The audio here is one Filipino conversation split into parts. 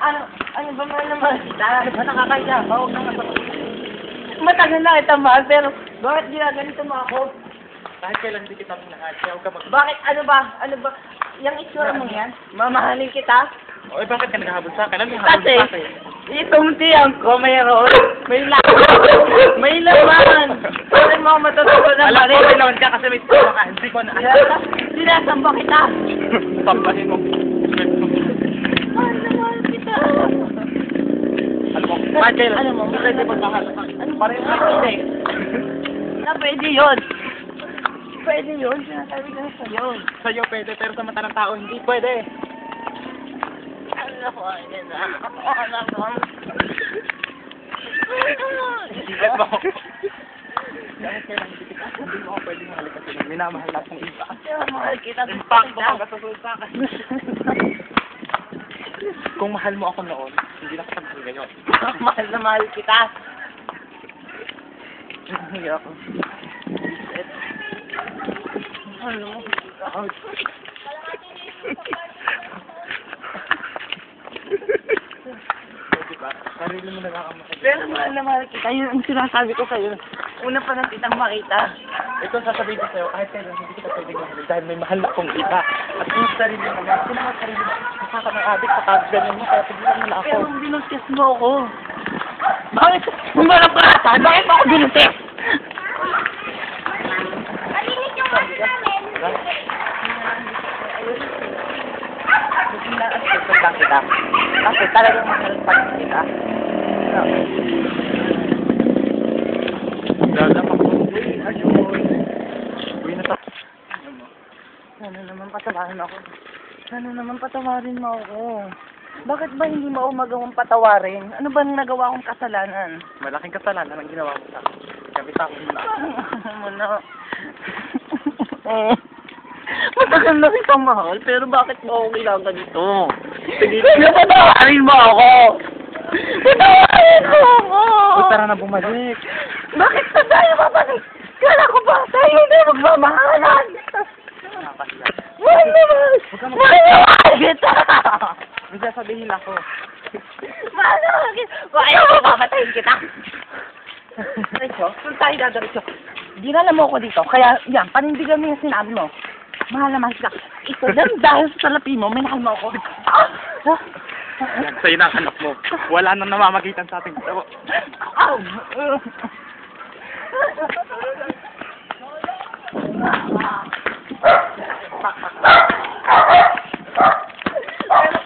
Ano ba naman kita? Ano ba nakakaya? Huwag na nga. Matagal na kita mahal, pero bakit ginaganito mo ako? Kahit kailan di kita minahal, kaya huwag ka Bakit? Ano ba? Yung itsura mo yan? Mamahalin kita? O, bakit ka naghahabol sa akin? Ano yung habol Kasi, sa akin? itong tiyang ko mayroon. May laman. May laman. Bakit mo ako matutunan ng Alam ko, balik? may lawan ka kasi may tuwa ka. Hindi ko na. Sinasamba kita. Sambahin mo. Mahal na mahal kita. Alam mo, kahit kailan. Ano mo? Pwede magmahal. Pareho kayo hindi. Na pwede yun. Pwede yun. Sinasabi ko na sa'yo. Sa'yo pwede, pero sa mata ng tao hindi pwede. Ano ko? Ano ko? Bakit mo? Kahit kailan hindi mo ako pwede mahalik kasi minamahal lahat ng iba. Mahal kita. Impact mo kang kasusunod sa akin. Kung mahal mo ako noon, hindi na kapag ngayon. Mahal na mahal kita. Hindi ako. Ano mo? Diba? Sarili mo nagkakamakit. Pero mahal na mahal kita. Yun ang sinasabi ko sa'yo. Una pa lang kitang makita. Ito sasabihin ko sa'yo, kahit kailan hindi kita pwedeng mahalin dahil may mahal akong iba. At yung sarili mo naman, sinangat sarili mo, nakaka ng adik sa ganyan mo, kaya pigilan mo na ako. Pero binuntis mo ako. Bakit? Humarap ka ata. Bakit mo ako binuntis? Gusto lang kita. Kasi talagang mahal pa rin kita. Lalap ako. Ayun. Uy, Sana naman patawarin ako. Sana naman patawarin mo ako. Bakit ba hindi mo ako magawang patawarin? Ano ba nagawa kong kasalanan? Malaking kasalanan ang ginawa mo sa akin. Kapitawan mo na ako. Ano na? Matagal na kitang mahal, pero bakit mo ako kailangan ganito? Sige. Patawarin mo ako! Patawarin mo ako! O, tara na bumalik. Bakit pa tayo babalik? Kala ko ba tayo hindi magmamahalan? Nakakasiya. Mahal na mahal! Mahal na mahal kita! May sasabihin ako. Mahal na mahal kita! Ayaw mo papatayin kita! Diretso? Kung tayo dadiretso. Dinala mo ako dito, kaya yan, panindigan mo yung sinabi mo. Mahal na mahal kita. Ito lang dahil sa salapi mo, minahal mo ako. Yan, sa'yo na ang anak mo. Wala nang namamagitan sa ating dalawa.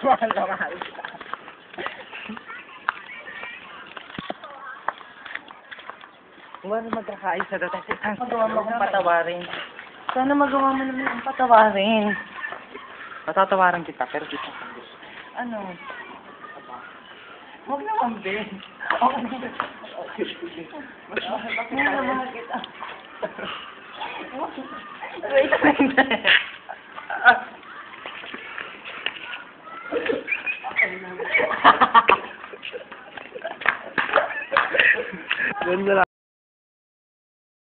Mahal na mahal kita. Huwag magkakaisa daw tayo. Magawa mo akong patawarin. Sana magawa mo naman akong patawarin. Matatawaran kita, pero di sa sabi. Ano? Huwag naman, Ben. Mahal na mahal kita. Wait a minute. Ganda lang.